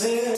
There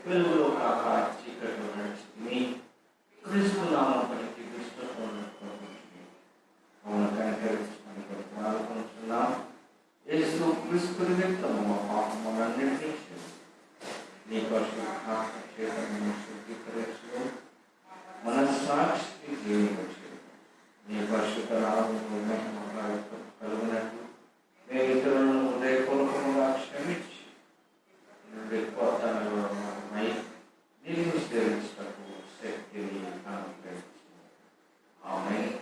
వెలుగులో కాక చీకటిలో నడిచి క్రీస్తు నామం పలికి క్రీస్తుతో మమ్మల్ని కనికరించమని ప్రార్థిస్తున్నాం. యేసు క్రీస్తు నిమిత్తము మా పాపములన్నిటినీ నీ పరిశుద్ధాత్మ చేత శుద్ధీకరించు, మన సాక్షికి జీవించు. నీ పరిశుద్ధ నామమును మహిమ కలుగునట్లు మేము ఇతరులను హృదయపూర్వకముగా క్షమించి కొత్తనమై నీవు సేవించటకు శక్తిని అనుగ్రహించు. ఆమేన్.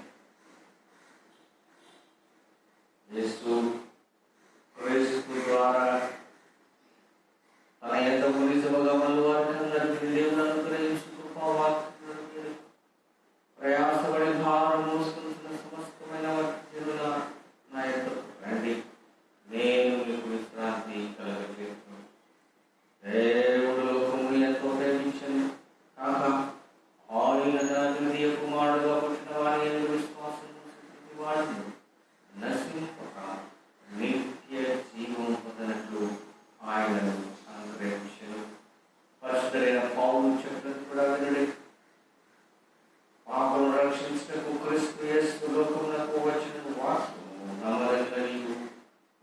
యేసు క్రీస్తు ద్వారా తన ఎంత నిజముగా మన వారికి దేవుని అనుగ్రహించు కృపావాక్యములను ప్రయాసపడి భారం మోసుకుంటున్న సమస్తమైన జనుల నా యొద్దకు రండి, నేను మీకు విశ్రాంతి కలుగజేస్తున్నాను. దేవుడు లోకమును ఎంతో ప్రేమించను కాక ఆయన తన ద్వితీయ కుమారుడుగా పుట్టిన వారి విశ్వాసం వాడిని నశింపక నిత్య జీవం పొందినట్లు ఆయనను అనుగ్రహించను. పరిశుద్ధుడైన పౌలు చెప్పినట్టు కూడా వినండి. పాపను రక్షించటకు క్రీస్తు యేసు లోకమునకు వచ్చిన వాక్యము నమ్మదగినది,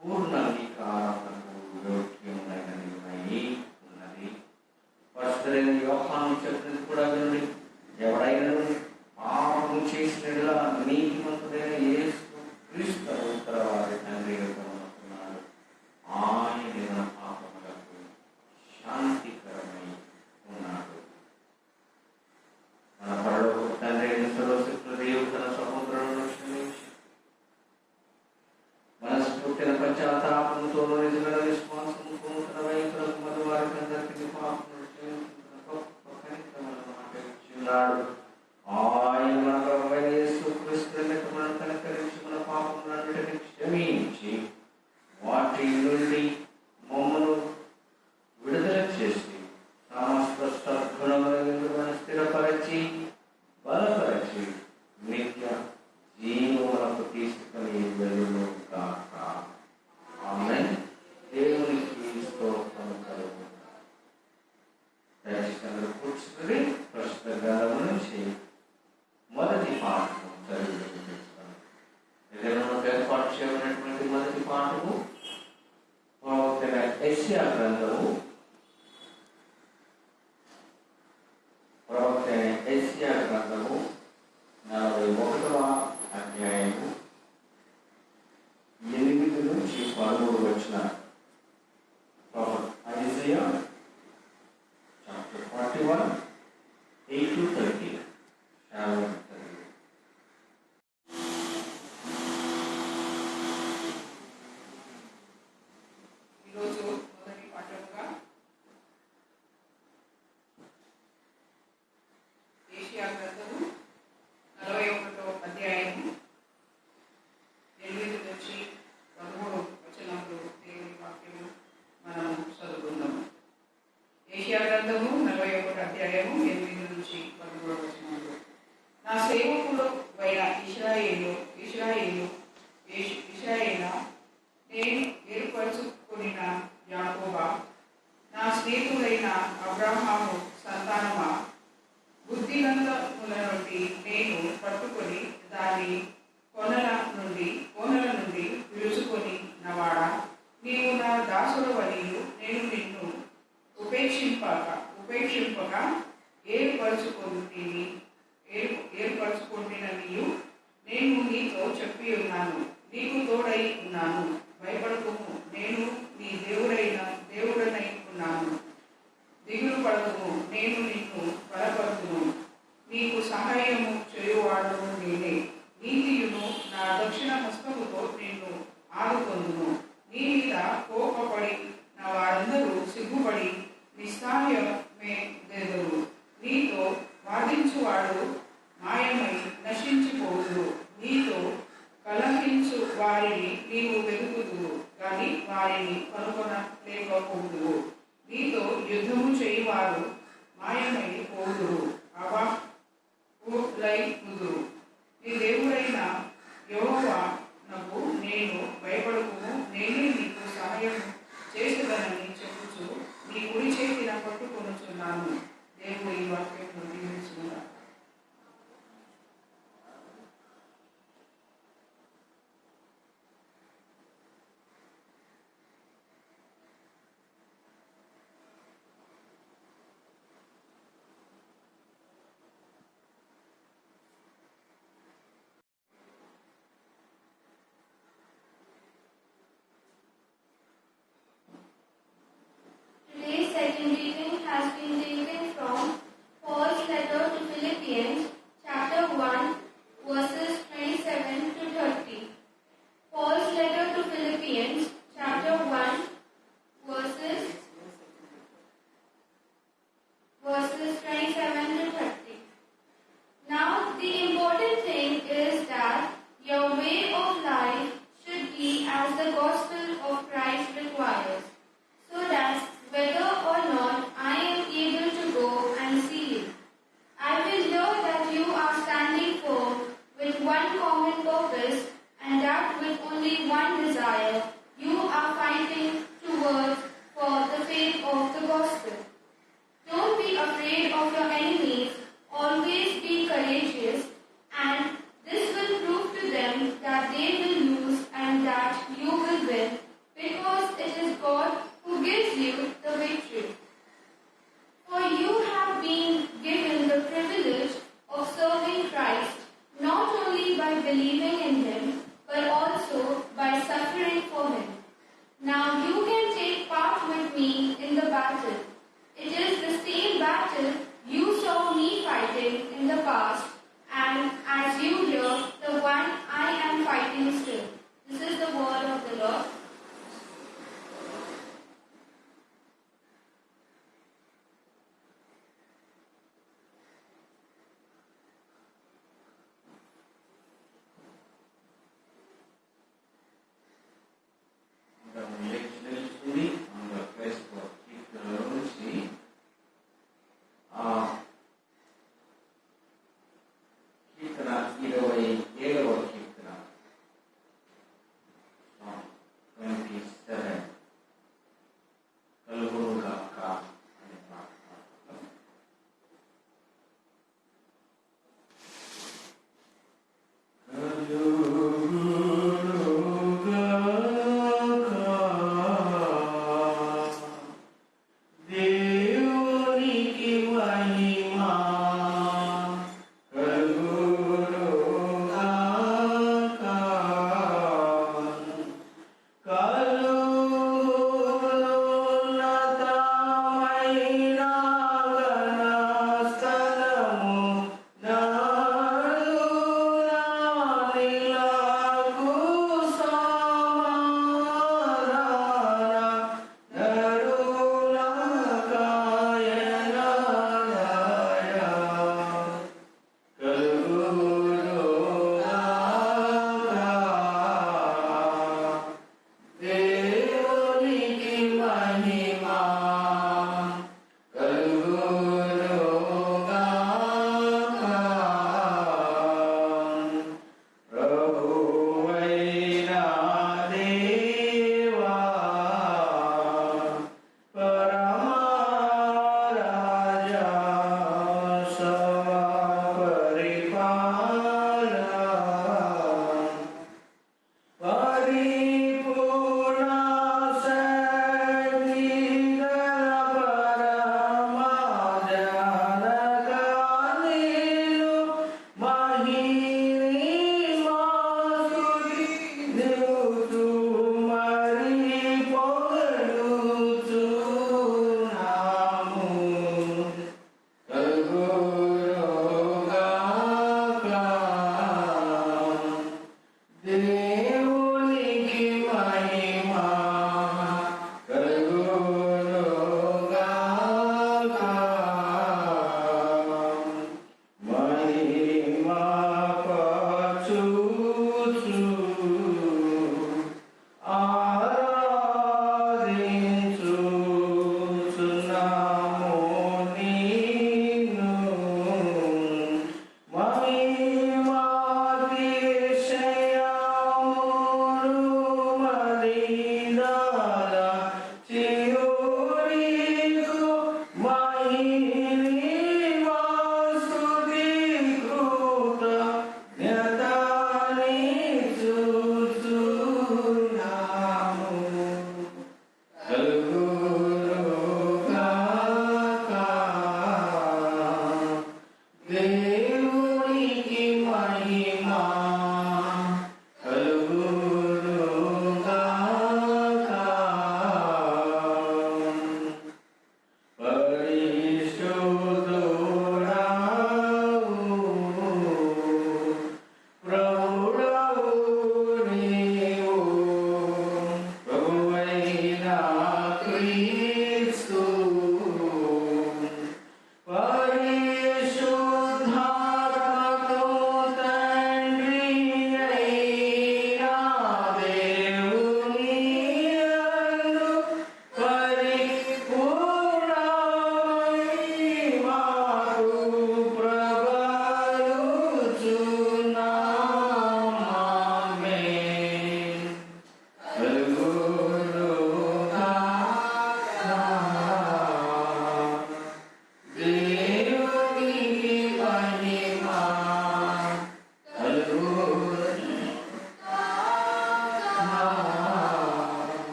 పూర్ణ అంగీకారమునకు యోగ్యమైనది ఉన్నది. పరిశుద్ధుడైన యోహాను చెప్పినట్టు కూడా వినండి. ఎవడైనా పాపము చేసినట్లా నీతిమంతుడైన యేసు క్రీస్తు ఉత్తరవాది తండ్రి ఉన్నాడు. ఆయన మన పాపములకు శాంతికరమై ఉన్నాడు. మన పరలోక తండ్రి అయిన సర్వశక్తుల దేవుడు తన సహోదరులను క్షమించి మనస్ఫూర్తిన పశ్చాత్తాపంతో నిజమైన విశ్వాసంతో తన వైఖరులకు మన వారికి అందరికీ పాపములు క్షమించిన గొప్ప కనికరములను ఆచరించున్నాడు. ఆయన మన ప్రభువైన యేసు క్రీస్తు మనల్ని కనికరించి మన పాపములన్నిటినీ క్షమించి వాటి నుండి మమ్మను విడుదల చేసి సమస్త సద్గుణములను స్థిరపరచి బలపరచి నిత్య జీవములకు తీసుకుని వెలుగును కాక. ఆమేన్. దేవునికి స్తోత్రము కలుగును. దయచేసి కూర్చుని ప్రశ్న గ్రంథం నుంచి మొదటి పాఠము చదివిస్తాను. ఏర్పాటు చేయబడినటువంటి మొదటి పాఠము ప్రవక్త యెషయా గ్రంథము, ప్రవక్త యెషయా గ్రంథము 41వ అధ్యాయము 8 నుంచి 13 వచనాలు. Isaiah chapter 41 8 to 13. ఈరోజు మొదటి పాఠముగా యెషయా గ్రంథము 41వ అధ్యాయము 8 నుంచి 13 వచనములు దేవుని వాక్యము మనం చదువుకుందాము. యెషయా గ్రంథము 41వ అధ్యాయము 8 నుంచి 13 వచనములు. నా సేవకుడు అయిన ఇశ్రాయేలా, నేను ఏర్పరచుకొనిన యాకోబా, నా స్నేహితుడైన అబ్రహాము సంతానమా, బుద్ధిగంధముల నుండి నేను పట్టుకొని దాని కొనల నుండి పిలుచుకొని నవాడా, నీవు నా దాసుడవనియు నేను నిన్ను ఉపేక్షింపక ఏర్పరచుకొంటిననియు నేను నీతో చెప్పి ఉన్నాను. నీకు తోడై ఉన్నాను, భయపడకుము, నేను నీ దేవుడనై ఉన్నాను. దిగులు పడకుము, నేను నిన్ను బలపరుతును. నీకు సహాయము చేయువాడను నేనే. నీతియును నా దక్షిణ హస్తముతో నిన్ను ఆదుకొందును. నీ మీద కోపపడి నా వారందరూ సిగ్గుపడి నిస్సహాయమేదెదరు. నీతో వాదించువాడు మాయమై నశించిపోదురు. నీతో కలహించు వారిని నీవు వెతుకుదువు, కానీ వారిని కనుగొనలేకపోదువు. నీతో యుద్ధము చేయువారు మాయమై పోదురు. అవాక్కులై believing in Him, but also by suffering for Him. Now you can take part with me in the battle. It is the same battle you saw me fighting in the past, and as you hear, the one I am fighting still. This is the word of the Lord.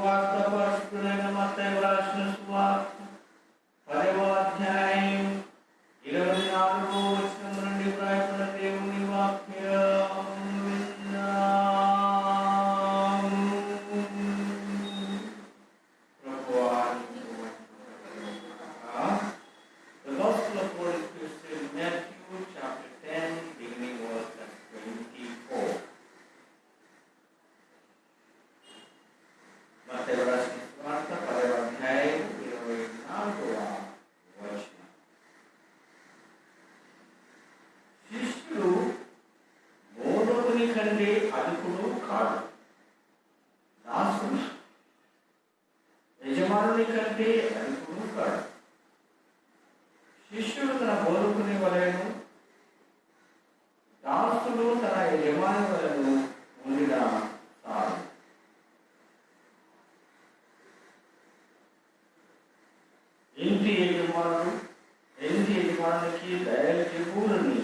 सुवार्ता परस्परेण मत्तय राष्ट्र सुवार्ता 5వ అధ్యాయం దాసుడు యజమానుని కంటే అధికుడు కాడు. శిష్యుడు తన బోధకుని వలెను, దాసుడు తన యజమాని వలెను ఉండిన చాలు. ఇంటి యజమానునికి దయచేకూరని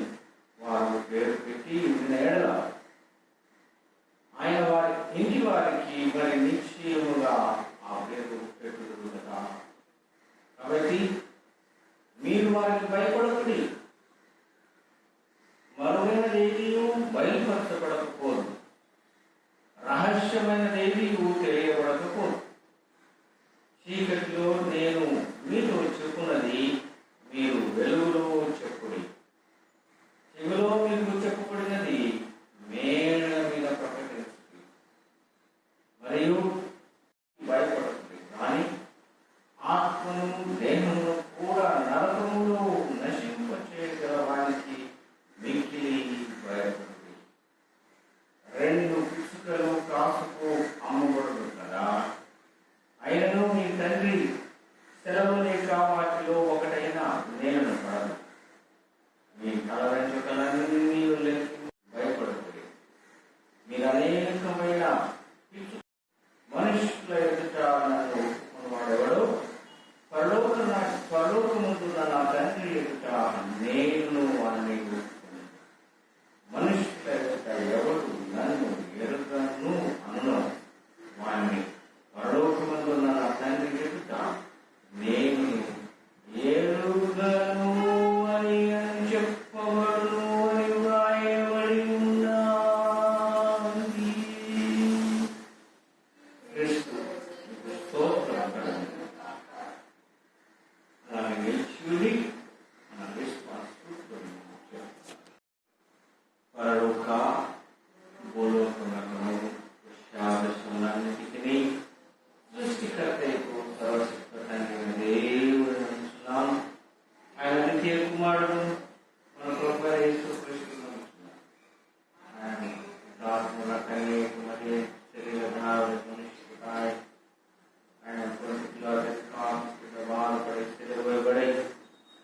వారు పేరు పెట్టి ఉండిన ఎడల ఆయన వారి ఇంటి వారికి మరి నిశ్చయముగా ఆ పేరు పెట్టుడు కదా. కాబట్టి మీరు వారికి భయపడకుడి, మరుగైనదేదియు బయలుపరచబడకపోదు, రహస్యమైనదేదియు తెలియబడకపోదు. చీకటిలో నేను మీతో చెప్పున్నది మీరు వెలుగులో చెప్పుడి, చెవిలో మీకు చెప్పబడినది మేడ మీద ప్రకటించుడి. మరియు భయపడకుడి, కానీ ఆత్మను దేహమును కూడా నరకములో నశింపచేయగల వారికి మిక్కిలి భయపడుతుంది. 2 పిచ్చుకలు కాసుకు అమ్మబడుతుంది కదా, అయినను మీ తండ్రి సెలవు లేక వాటిలో ఒకటైనా నేలను పడదు. మీ కలవెంచుకలన్నీ భయపడుతుంది. మీరు అనేకమైన మనుషుల ఎదుట నన్ను వాడెవడో పరలోకముందున్న నా తండ్రి ఎదుట నేను వారిని మనుషుల ఎదుట ఎవరు నన్ను ఎరుగను అను వారిని పరలోకముందున్న నా తండ్రి ఎదుట నేను ఎరుగను అని చెప్పబడును అని వ్రాయబడి ఉన్నది. క్రీస్తు స్తోత్రం కలుగును. అలాగే నిలిచి మన విశ్వాసం పరలోక భూలోకములను విషయాదర్శములన్నిటికీ సృష్టికర్తకు సర్వశక్తిమంతుడైన దేవుడని నమ్ముచున్నాను. ఆయన ద్వితీయ కుమారుడు మన ప్రభువైన యేసుక్రీస్తును నమ్ముచున్నాను. ఆయన ఆత్మల కన్యక మరియు శరీర ధారణకు నిష్ఠుడై ఆయన పొందిలో బాధపడి సిలువబడి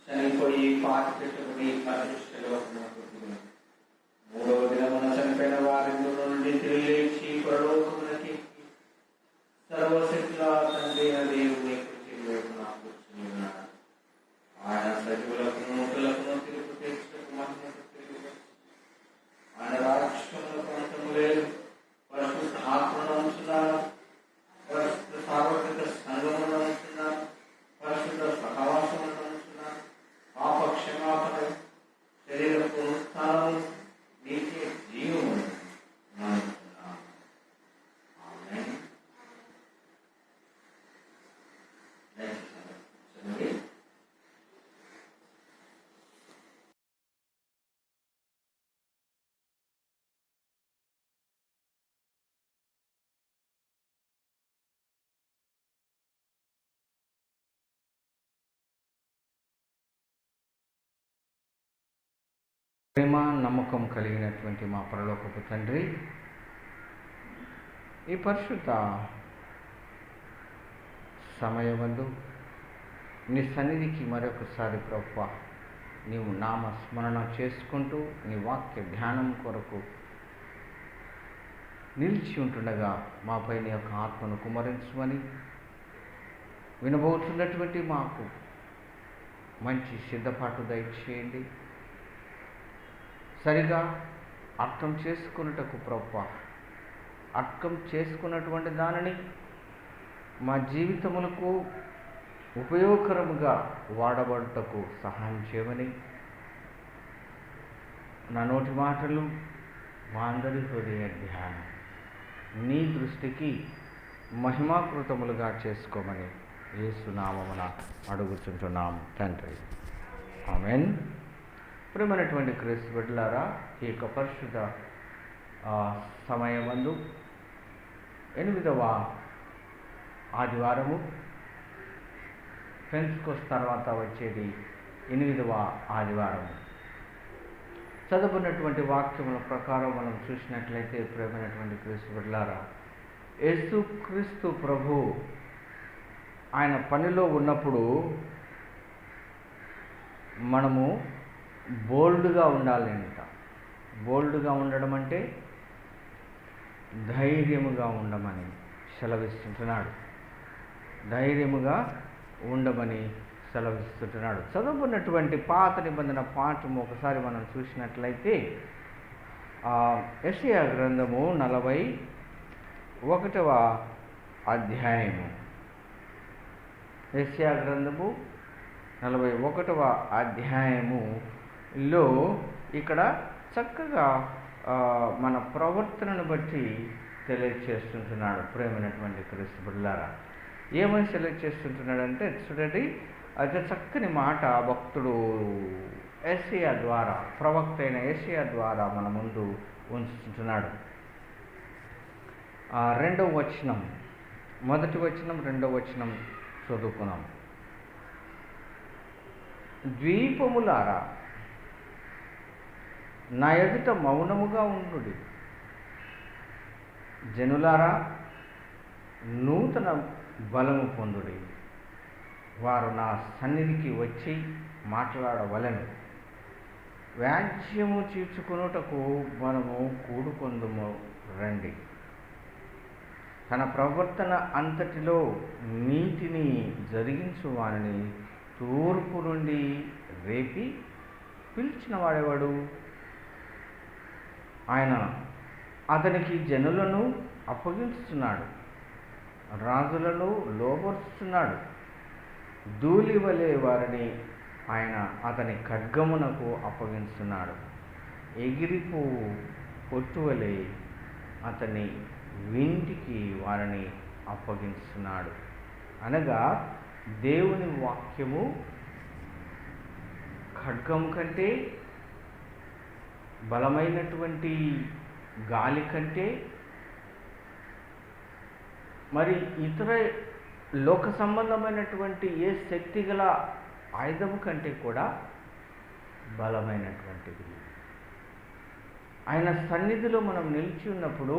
చనిపోయి పాతి పెట్టబడి అదృష్టలో మూడవ దినమున చనిపోయిన వారి నుండి తిరిగి లేచి పరలోకమునకి సర్వశక్తుల తండ్రి దేవుని కూర్చుని ఉన్నాడు. ఆయన సజీవులకు మూటలకు తిరుగు తెచ్చుటకు మహిమకు తిరిగి ఆయన రాజ్యములకు అంతము లేదు. పరిశుద్ధ ఆత్మను ఉంచున్నాను, పరిశుద్ధ సార్వత్రిక సంఘమును ఉంచున్నాను, పరిశుద్ధ సహవాసమును ఉంచున్నాను, పాప క్షమాపణ, శరీర పునరుత్థానము, నీకే జీవము నమ్ముతున్నాను. ఆమేన్. ప్రేమ నమ్మకం కలిగినటువంటి మా పరలోకపు తండ్రి, ఈ పరిశుద్ధ సమయమందు నీ సన్నిధికి మరొకసారి ప్రభువా నీవు నామ స్మరణ చేసుకుంటూ నీ వాక్య ధ్యానం కొరకు నిలిచి ఉంటుండగా మాపై నీ యొక్క ఆత్మను కుమ్మరించమని వినబోతున్నటువంటి మాకు మంచి సిద్ధపాటు దయచేయండి. సరిగా అర్థం చేసుకున్నటకు ప్రభువా, అర్థం చేసుకున్నటువంటి దానిని మా జీవితములకు ఉపయోగకరముగా వాడబడుటకు సహాయం చేయమని నా నోటి మాటలు మా అందరి హృదయ ధ్యానం నీ దృష్టికి మహిమాకృతములుగా చేసుకోమని యేసు నామమున అడుగుచుంటున్నాము తండ్రి. ఆమేన్. ప్రియమైనటువంటి క్రీస్తు బిడ్డలారా, ఈ యొక్క పరిశుద్ధ సమయమందు 8వ ఆదివారము, పెంతెకోస్తు తర్వాత వచ్చేది 8వ ఆదివారము. చదువుకున్నటువంటి వాక్యముల ప్రకారం మనం చూసినట్లయితే ప్రియమైనటువంటి క్రీస్తు బిడ్డలారా, యేసుక్రీస్తు ప్రభు ఆయన పనిలో ఉన్నప్పుడు మనము బోల్డ్గా ఉండాలి అంట. బోల్డ్గా ఉండడం అంటే ధైర్యముగా ఉండమని సెలవిస్తుంటున్నాడు. ధైర్యముగా ఉండమని సెలవిస్తుంటున్నాడు. చదువుకున్నటువంటి పాత నిబంధన పాఠము ఒకసారి మనం చూసినట్లయితే యెషయా గ్రంథము 41వ అధ్యాయము. యెషయా గ్రంథము 41వ అధ్యాయములో ఇక్కడ చక్కగా మన ప్రవర్తనను బట్టి తెలియచేస్తుంటున్నాడు. ప్రేమైనటువంటి క్రీస్తు బిడ్డలారా, ఏమని తెలియచేస్తుంటున్నాడంటే చూడండి, అయితే చక్కని మాట భక్తుడు యెషయా ద్వారా, ప్రవక్త అయిన యెషయా ద్వారా మన ముందు ఉంచుతున్నాడు. 2వ వచనం, మొదటి వచనం 2వ వచనం చదువుకున్నాం. ద్వీపములారా నా ఎదుట మౌనముగా ఉండుడి, జనులారా నూతన బలము పొందుడి, వారు నా సన్నిధికి వచ్చి మాట్లాడవలెను, వ్యాజ్యము తీర్చుకొనుటకు మనము కూడుకొందుము రండి. తన ప్రవర్తన అంతటిలో నీతిని జరిగించు వారిని తూర్పు నుండి రేపి పిలిచిన వాడేవాడు. ఆయన అతనికి జనులను అప్పగించుతున్నాడు, రాజులను లోబరుస్తున్నాడు. ధూళి వలె వారిని ఆయన అతని ఖడ్గమునకు అప్పగిస్తున్నాడు. ఎగిరిపోవు పొట్టు వలె అతని వింటికి వారిని అప్పగిస్తున్నాడు. అనగా దేవుని వాక్యము ఖడ్గం కంటే, బలమైనటువంటి గాలి కంటే, మరి ఇతర లోక సంబంధమైనటువంటి ఏ శక్తి గల ఆయుధము కంటే కూడా బలమైనటువంటిది. ఆయన సన్నిధిలో మనం నిలిచి ఉన్నప్పుడు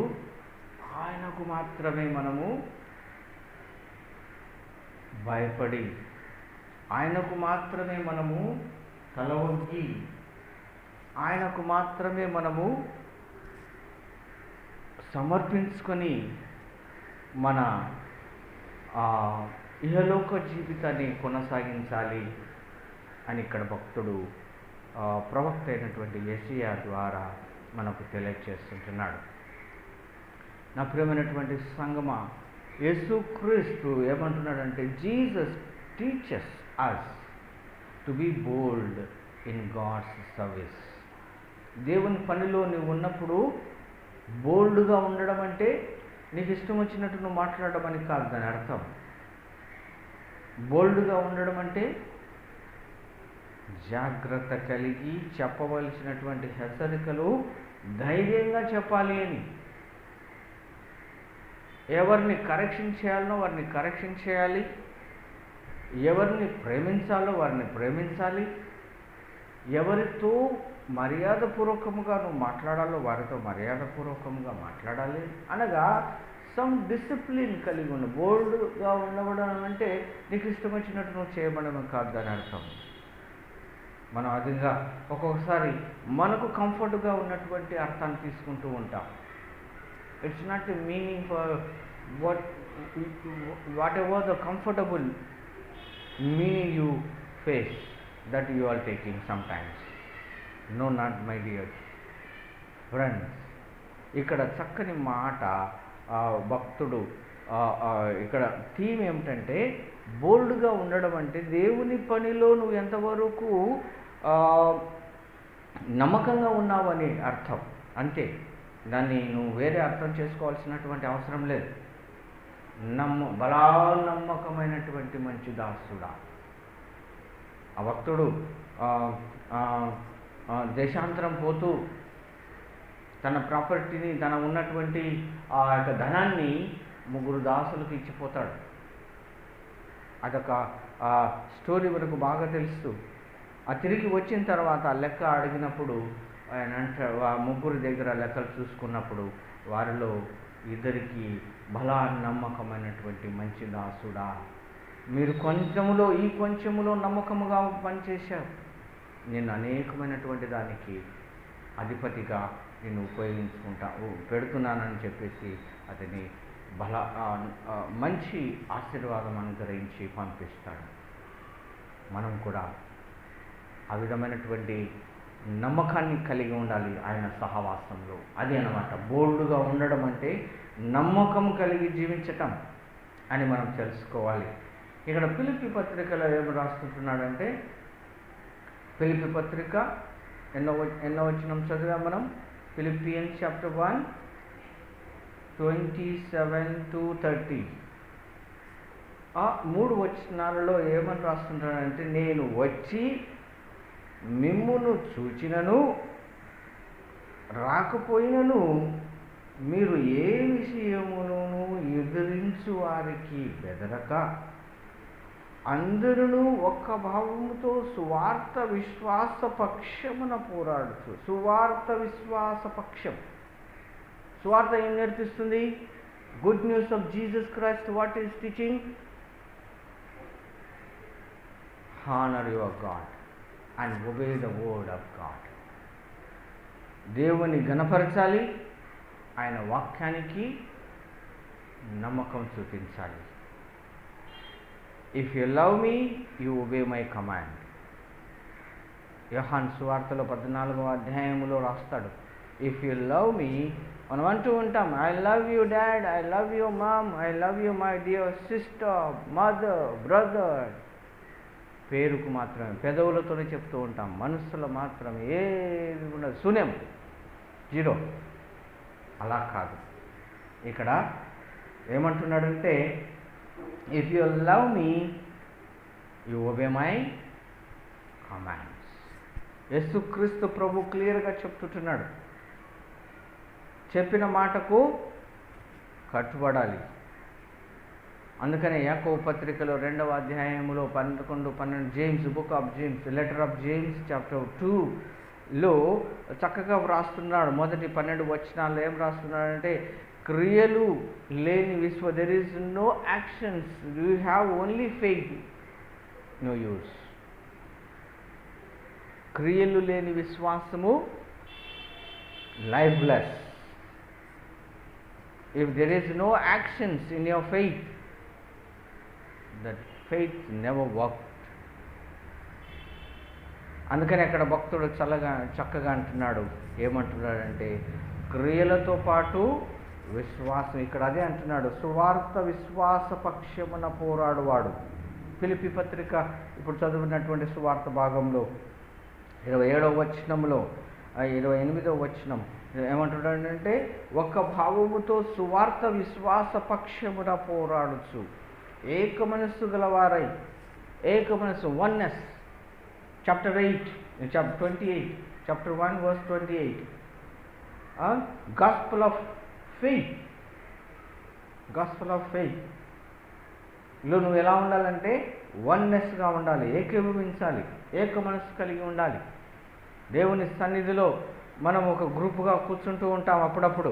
ఆయనకు మాత్రమే మనము భయపడి, ఆయనకు మాత్రమే మనము తల వంగి, ఆయనకు మాత్రమే మనము సమర్పించుకొని మన ఇహలోక జీవితాన్ని కొనసాగించాలి అని ఇక్కడ భక్తుడు ప్రవక్త అయినటువంటి యెషయా ద్వారా మనకు తెలియజేస్తుంటున్నాడు. నా ప్రియమైనటువంటి సంగమా, యేసుక్రీస్తు ఏమంటున్నాడంటే, Jesus teachers us to be bold in God's service. దేవుని పనిలో నువ్వు ఉన్నప్పుడు బోల్డ్గా ఉండడం అంటే నీకు ఇష్టం వచ్చినట్టు నువ్వు మాట్లాడడం అని కాదు దాని అర్థం. బోల్డ్గా ఉండడం అంటే జాగ్రత్త కలిగి చెప్పవలసినటువంటి హెచ్చరికలు ధైర్యంగా చెప్పాలి అని. ఎవరిని కరెక్షన్ చేయాలనో వారిని కరెక్షన్ చేయాలి, ఎవరిని ప్రేమించాలో వారిని ప్రేమించాలి, ఎవరితో మర్యాదపూర్వకముగా నువ్వు మాట్లాడాలో వారితో మర్యాదపూర్వకంగా మాట్లాడాలి. అనగా సమ్ డిసిప్లిన్ కలిగి ఉన్న. బోల్డ్గా ఉండడం అంటే నీకు ఇష్టం వచ్చినట్టు నువ్వు చేయబడమే కాదు దాని అర్థం. మనం అదిగా ఒక్కొక్కసారి మనకు కంఫర్ట్గా ఉన్నటువంటి అర్థాన్ని తీసుకుంటూ ఉంటాం. It's not a meaning for whatever the comfortable meaning you face that you are taking sometimes. No, not my dear friends. ఇక్కడ చక్కని మాట భక్తుడు ఇక్కడ థీమ్ ఏమిటంటే, బోల్డ్గా ఉండడం అంటే దేవుని పనిలో నువ్వు ఎంతవరకు నమ్మకంగా ఉన్నావని అర్థం. అంతే, దాన్ని నువ్వు వేరే అర్థం చేసుకోవాల్సినటువంటి అవసరం లేదు. నమ్మకమైనటువంటి మంచి దాసుడా. ఆ భక్తుడు దేశాంతరం పోతూ తన ప్రాపర్టీని, తన ఉన్నటువంటి ఆ యొక్క ధనాన్ని 3 దాసులకు ఇచ్చిపోతాడు. అదొక స్టోరీ మనకు బాగా తెలుసు. తిరిగి వచ్చిన తర్వాత లెక్క అడిగినప్పుడు ఆయన 3 దగ్గర లెక్కలు చూసుకున్నప్పుడు వారిలో ఇద్దరికి బలా నమ్మకమైనటువంటి మంచి దాసుడా, మీరు కొంచెములో ఈ కొంచెములో నమ్మకముగా పనిచేశారు, నేను అనేకమైనటువంటి దానికి అధిపతిగా నేను పెడుతున్నానని చెప్పేసి అతని మంచి ఆశీర్వాదం అనుగ్రహించి పంపిస్తాడు. మనం కూడా ఆ విధమైనటువంటి నమ్మకాన్ని కలిగి ఉండాలి ఆయన సహవాసంలో. అది అన్నమాట బోల్డ్గా ఉండడం అంటే నమ్మకం కలిగి జీవించటం అని మనం తెలుసుకోవాలి. ఇక్కడ ఫిలిప్పీ పత్రికలో ఏమి రాసుకుంటున్నాడంటే, ఫిలిప్పీ పత్రిక ఎన్నో వచనం చదివాం మనం. ఫిలిప్పియన్స్ చాప్టర్ 1 27-30 ఆ 3 వచనాలలో ఏమని రాస్తుంటాడంటే, నేను వచ్చి మిమ్మును చూచినను రాకపోయినను మీరు ఏ విషయమును ఎదిరించు వారికి బెదరక అందరూ ఒక్క భావముతో సువార్త విశ్వాస పక్షమున పోరాడుతూ. సువార్త విశ్వాస పక్షం. సువార్త ఏం నేర్పిస్తుంది? Good news of Jesus Christ. What is teaching? Honour your God and obey the word of God. దేవుని గణపరచాలి, ఆయన వాక్యానికి నమ్మకం చూపించాలి. If you love me you obey my command. యోహాను సువార్తలో 14వ అధ్యాయములో రాస్తాడు, ఇఫ్ యు లవ్ మీ, మనం అంటూ ఉంటాం, I love you dad, I love you mom, I love you my dear sister, mother, brother. పేరుకు మాత్రమే, పెదవులతోనే చెప్తూ ఉంటాం, మనస్సులో మాత్రం ఏది ఉండదు, శూన్యం, జీరో. అలా కాదు. ఇక్కడ ఏమంటున్నాడంటే, if you love me you obey my commands. యేసుక్రీస్తు ప్రభు క్లియర్గా చెప్తుంటున్నాడు, చెప్పిన మాటకు కట్టుబడాలి. అందుకనే యాకోబు పత్రికలో 2వ అధ్యాయములో 11-12 James, book of James, letter of James chapter 2లో చక్కగా వ్రాస్తున్నాడు. మొదటి 12 వచనాల్లో ఏం రాస్తున్నాడంటే, క్రియలు లేని there is no actions, you have only faith, no use. క్రియలు లేని విశ్వాసము lifeless. If there is no actions in your faith, that faith never worked. అందుకని అక్కడ భక్తుడు చక్కగా అంటున్నాడు, ఏమంటున్నాడంటే, క్రియలతో పాటు విశ్వాసం. ఇక్కడ అదే అంటున్నాడు, సువార్త విశ్వాస పక్షమున పోరాడువాడు. ఫిలిప్పీ పత్రిక ఇప్పుడు చదువుతున్నటువంటి సువార్త భాగంలో 27వ వచనంలో 28వ వచనం ఏమంటున్నాడంటే, ఒక్క భావముతో సువార్త విశ్వాస పక్షమున పోరాడుచు ఏక మనస్సు గలవారై, ఏక మనస్సు, oneness. Chapter 8, chapter 28, chapter 1 verse 28, gospel of faith. Gospel of faith లో నువ్వు ఎలా ఉండాలంటే వన్నెస్గా ఉండాలి, ఏకీభవించాలి, ఏక మనస్సు కలిగి ఉండాలి. దేవుని సన్నిధిలో మనం ఒక గ్రూప్గా కూర్చుంటూ ఉంటాం, అప్పుడప్పుడు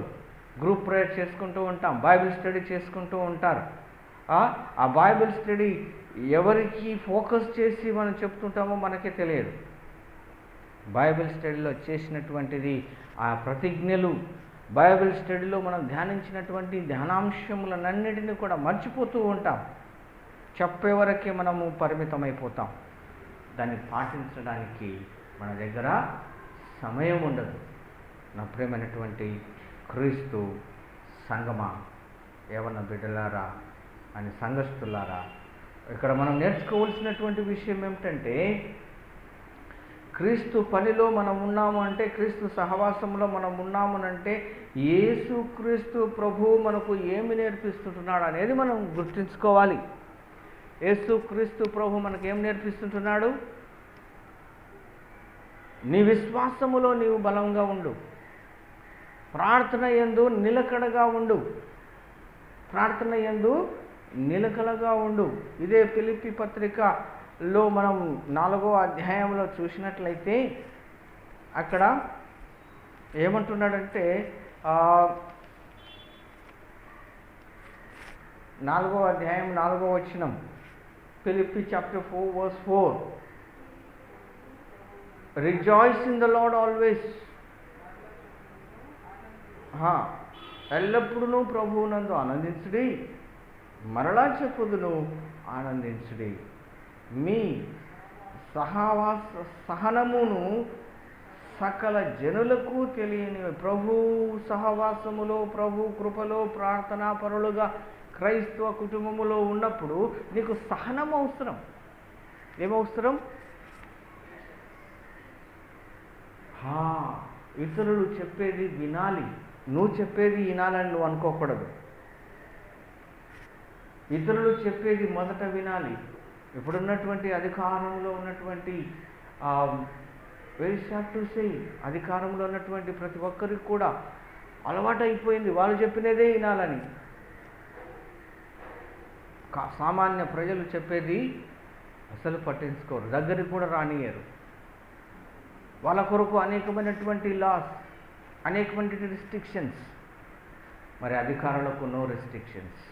గ్రూప్ ప్రేయర్ చేసుకుంటూ ఉంటాం, బైబిల్ స్టడీ చేసుకుంటూ ఉంటారు. ఆ బైబిల్ స్టడీ ఎవరికి ఫోకస్ చేసి మనం చెప్తుంటామో మనకే తెలియదు. బైబిల్ స్టడీలో చేసినటువంటిది ఆ ప్రతిజ్ఞలు, బైబిల్ స్టడీలో మనం ధ్యానించినటువంటి ధ్యానాంశములన్నిటిని కూడా మర్చిపోతూ ఉంటాం. చెప్పే వరకే మనము పరిమితమైపోతాం. దాన్ని పాటించడానికి మన దగ్గర సమయం ఉండదు. నా ప్రియమైనటువంటి క్రీస్తు సంగమా, ఏమన్న బిడ్డలారా అని సంఘస్థులారా, ఇక్కడ మనం నేర్చుకోవాల్సినటువంటి విషయం ఏమిటంటే, క్రీస్తు పనిలో మనం ఉన్నాము అంటే, క్రీస్తు సహవాసంలో మనం ఉన్నాము అంటే, యేసు క్రీస్తు ప్రభువు మనకు ఏమి నేర్పిస్తుంటున్నాడు అనేది మనం గుర్తుంచుకోవాలి. యేసు క్రీస్తు ప్రభు మనకు ఏం నేర్పిస్తుంటున్నాడు? నీ విశ్వాసములో నీవు బలంగా ఉండు, ప్రార్థన యందు నిలకడగా ఉండు, ప్రార్థన యందు నిలకడగా ఉండు. ఇదే ఫిలిప్పీ పత్రికలో మనం 4వ అధ్యాయంలో చూసినట్లయితే అక్కడ ఏమంటున్నాడంటే, 4వ అధ్యాయం 4వ వచనం. Philippi chapter 4 verse 4. Rejoice in the lord always. ఎల్లప్పుడూ ప్రభువునందు ఆనందించుడి. మరలా చెప్పుదును, ఆనందించుడి. మీ సహనమును సకల జనులకు తెలియని ప్రభు సహవాసములో, ప్రభు కృపలో, ప్రార్థనా పరులుగా క్రైస్తవ కుటుంబములో ఉన్నప్పుడు నీకు సహనం అవసరం. ఏమవసరం? ఇతరులు చెప్పేది వినాలి, నువ్వు చెప్పేది వినాలని నువ్వు అనుకోకూడదు. ఇతరులు చెప్పేది మొదట వినాలి. ఇప్పుడున్నటువంటి అధికారంలో ఉన్నటువంటి వెరీ సాడ్ టు సే, అధికారంలో ఉన్నటువంటి ప్రతి ఒక్కరికి కూడా అలవాటు అయిపోయింది వాళ్ళు చెప్పినదే వినాలని. సామాన్య ప్రజలు చెప్పేది అసలు పట్టించుకోరు, దగ్గరికి కూడా రానియరు. వాళ్ళ కొరకు అనేకమైనటువంటి లాస్, అనేకమైన రిస్ట్రిక్షన్స్. మరి అధికారులకు నో రెస్ట్రిక్షన్స్.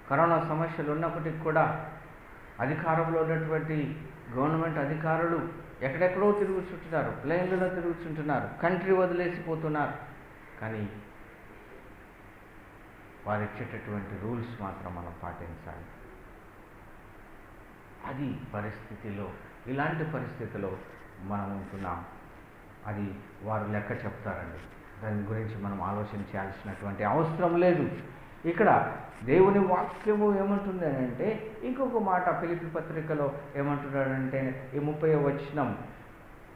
కరోనా సమస్యలు ఉన్నప్పటికీ కూడా అధికారంలో ఉన్నటువంటి గవర్నమెంట్ అధికారులు ఎక్కడెక్కడో తిరుగుతుంటున్నారు, ప్లేన్లలో తిరుగుతుంటున్నారు, కంట్రీ వదిలేసిపోతున్నారు. కానీ వారు ఇచ్చేటటువంటి రూల్స్ మాత్రం మనం పాటించాలి. అది పరిస్థితిలో, ఇలాంటి పరిస్థితిలో మనం ఉంటున్నాం. అది వారు లెక్క చెప్తారండి. దాని గురించి మనం ఆలోచించాల్సినటువంటి అవసరం లేదు. ఇక్కడ దేవుని వాక్యము ఏమంటుంది అంటే, ఇంకొక మాట ఫిలిప్పీ పత్రికలో ఏమంటున్నాడంటే, ఈ 30వ వచనం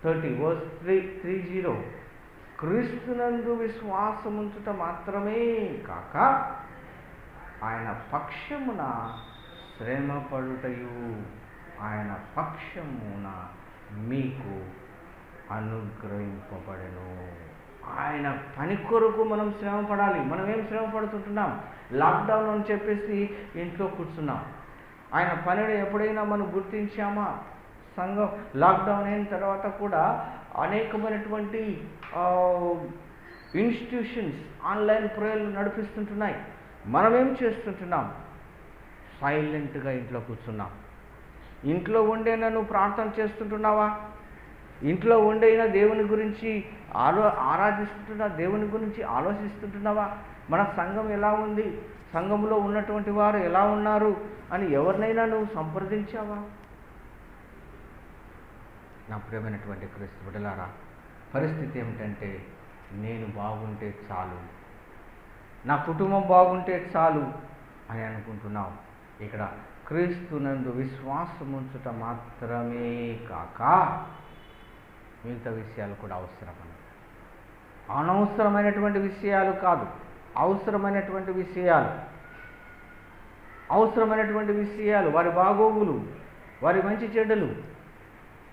30 verse 30, క్రీస్తునందు విశ్వాసముంచుట మాత్రమే కాక ఆయన పక్షమున శ్రమపడుటయు ఆయన పక్షమున మీకు అనుగ్రహింపబడెను. ఆయన పని కొరకు మనం శ్రమ పడాలి. మనం ఏం శ్రమ పడుతుంటున్నాం? లాక్డౌన్ అని చెప్పేసి ఇంట్లో కూర్చున్నాం. ఆయన పనిని ఎప్పుడైనా మనం గుర్తించామా? సంఘం లాక్డౌన్ అయిన తర్వాత కూడా అనేకమైనటువంటి ఇన్స్టిట్యూషన్స్ ఆన్లైన్ ప్రేయర్లు నడిపిస్తుంటున్నాయి. మనమేం చేస్తుంటున్నాం? సైలెంట్గా ఇంట్లో కూర్చున్నాం. ఇంట్లో ఉండేనా నువ్వు ప్రార్థన చేస్తుంటున్నావా? ఇంట్లో ఉండైనా దేవుని గురించి ఆరాధిస్తుంటున్నా, దేవుని గురించి ఆలోచిస్తుంటున్నావా? మన సంఘం ఎలా ఉంది, సంఘంలో ఉన్నటువంటి వారు ఎలా ఉన్నారు అని ఎవరినైనా నువ్వు సంప్రదించావా? నా ప్రియమైనటువంటి క్రీస్తు బిడ్డలారా, పరిస్థితి ఏమిటంటే, నేను బాగుంటే చాలు, నా కుటుంబం బాగుంటే చాలు అని అనుకుంటున్నావు. ఇక్కడ క్రీస్తునందు విశ్వాసముంచుట మాత్రమే కాక మిగతా విషయాలు కూడా అవసరమని. అనవసరమైనటువంటి విషయాలు కాదు, అవసరమైనటువంటి విషయాలు. అవసరమైనటువంటి విషయాలు, వారి బాగోగులు, వారి మంచి చెడ్డలు,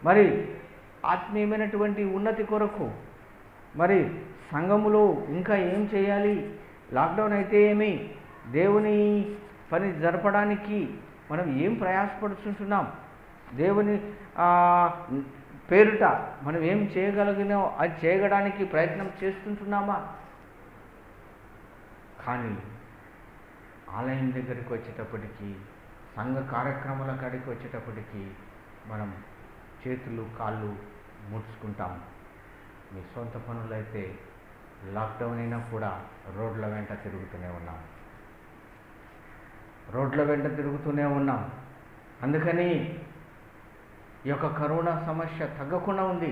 మరి ఆత్మీయమైనటువంటి ఉన్నతి కొరకు, మరి సంఘములో ఇంకా ఏం చేయాలి, లాక్డౌన్ అయితే ఏమి, దేవుని పని జరపడానికి మనం ఏం ప్రయాసపడుతుంటున్నాం, దేవుని పేరుట మనం ఏం చేయగలిగినాం అది చేయడానికి ప్రయత్నం చేస్తుంటున్నామా? కానీ ఆలయం దగ్గరికి వచ్చేటప్పటికీ, సంఘ కార్యక్రమాల కాడికి వచ్చేటప్పటికీ మనం చేతులు కాళ్ళు ముడుచుకుంటాం. మీ సొంత పనులైతే లాక్డౌన్ అయినా కూడా రోడ్ల వెంట తిరుగుతూనే ఉన్నాం, రోడ్ల వెంట తిరుగుతూనే ఉన్నాం. అందుకని ఈ యొక్క కరోనా సమస్య తగ్గకుండా ఉంది.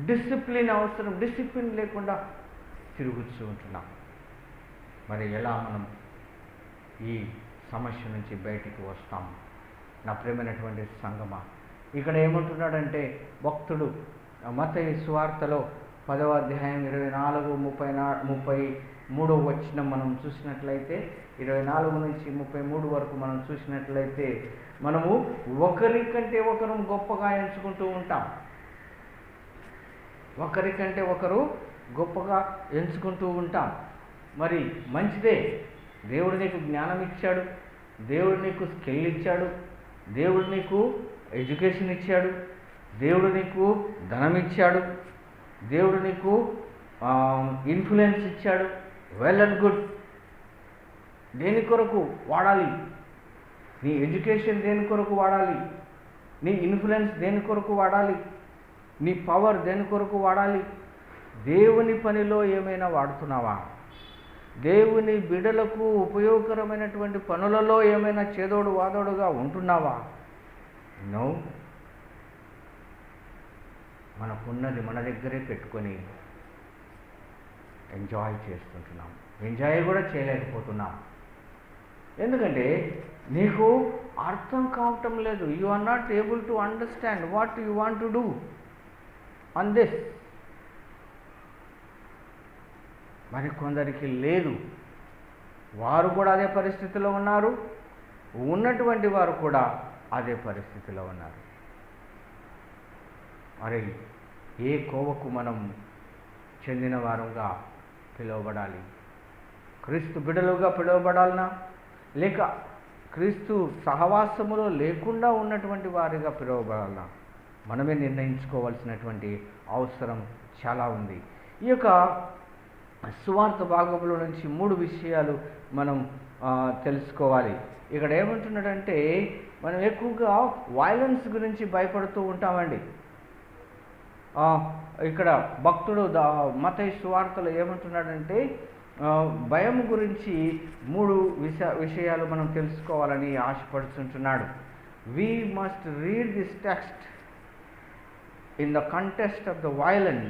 డిసిప్లిన్ అవసరం. డిసిప్లిన్ లేకుండా తిరుగుతూ ఉంటున్నాం. మరి ఎలా మనం ఈ సమస్య నుంచి బయటికి వస్తాం? నా ప్రియమైనటువంటి సంగమా, ఇక్కడ ఏమంటున్నాడంటే భక్తుడు మత్తయి సువార్తలో 10వ అధ్యాయం 24-33 వచనం మనం చూసినట్లయితే, 24 నుంచి 33 వరకు మనం చూసినట్లయితే, మనము ఒకరికంటే ఒకరు గొప్పగా ఎంచుకుంటూ ఉంటాం. ఒకరికంటే ఒకరు గొప్పగా ఎంచుకుంటూ ఉంటాం. మరి మంచిదే, దేవుడు నీకు జ్ఞానం ఇచ్చాడు, దేవుడు నీకు స్కిల్ ఇచ్చాడు, దేవుడు నీకు ఎడ్యుకేషన్ ఇచ్చాడు, దేవుడు నీకు ధనం ఇచ్చాడు, దేవుడు నీకు ఇన్ఫ్లుయెన్స్ ఇచ్చాడు, వెల్ అండ్ గుడ్. దేని కొరకు వాడాలి? నీ ఎడ్యుకేషన్ దేని కొరకు వాడాలి? నీ ఇన్ఫ్లుయెన్స్ దేని కొరకు వాడాలి? నీ పవర్ దేని కొరకు వాడాలి? దేవుని పనిలో ఏమైనా వాడుతున్నావా? దేవుని బిడ్డలకు ఉపయోగకరమైనటువంటి పనులలో ఏమైనా చేదోడు వాదోడుగా ఉంటున్నావా? నో. మనకున్నది మన దగ్గరే పెట్టుకొని ఎంజాయ్ చేస్తుంటున్నాం. ఎంజాయ్ కూడా చేయలేకపోతున్నాం. ఎందుకంటే నీకు అర్థం కావటం లేదు. You are not able to understand what you want to do on this. మరి కొందరికి లేదు. వారు కూడా అదే పరిస్థితిలో ఉన్నారు. ఉన్నటువంటి వారు కూడా అదే పరిస్థితిలో ఉన్నారు. మరి ఏ కోవకు మనం చెందిన వారుగా పిలువబడాలి? క్రీస్తు బిడ్డలుగా పిలువబడాలనా, లేక క్రీస్తు సహవాసములో లేకుండా ఉన్నటువంటి వారిగా పిలువబడాలనా? మనమే నిర్ణయించుకోవాల్సినటువంటి అవసరం చాలా ఉంది. ఈ యొక్క సువార్త భాగంలో నుంచి 3 విషయాలు మనం తెలుసుకోవాలి. ఇక్కడ ఏమంటున్నాడంటే, మనం ఎక్కువగా వైలెన్స్ గురించి భయపడుతూ ఉంటామండి. ఇక్కడ భక్తుడు మత్తయి సువార్తలో ఏమంటున్నాడంటే, భయం గురించి 3 విషయాలు మనం తెలుసుకోవాలని ఆశపడుతుంటున్నాడు. We must read this text in the context of the violent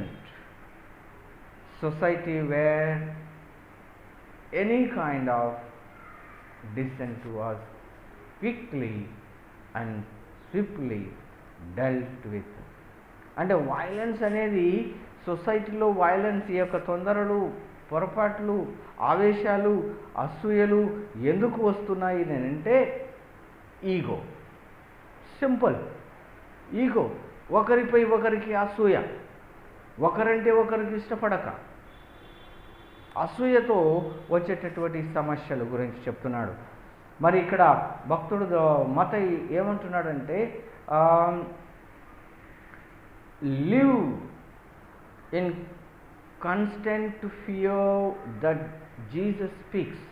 society where any kind of dissent was quickly and swiftly dealt with. అంటే వైలెన్స్ అనేది సొసైటీలో వైలెన్స్, ఈ యొక్క తొందరలు, పొరపాట్లు, ఆవేశాలు, అసూయలు ఎందుకు వస్తున్నాయి అంటే ఈగో. సింపుల్. ఈగో. ఒకరిపై ఒకరికి అసూయ, ఒకరంటే ఒకరికి ఇష్టపడక, అసూయతో వచ్చేటటువంటి సమస్యల గురించి చెప్తున్నాడు. మరి ఇక్కడ భక్తుడు మత్తయి ఏమంటున్నాడంటే, live in constant fear that Jesus speaks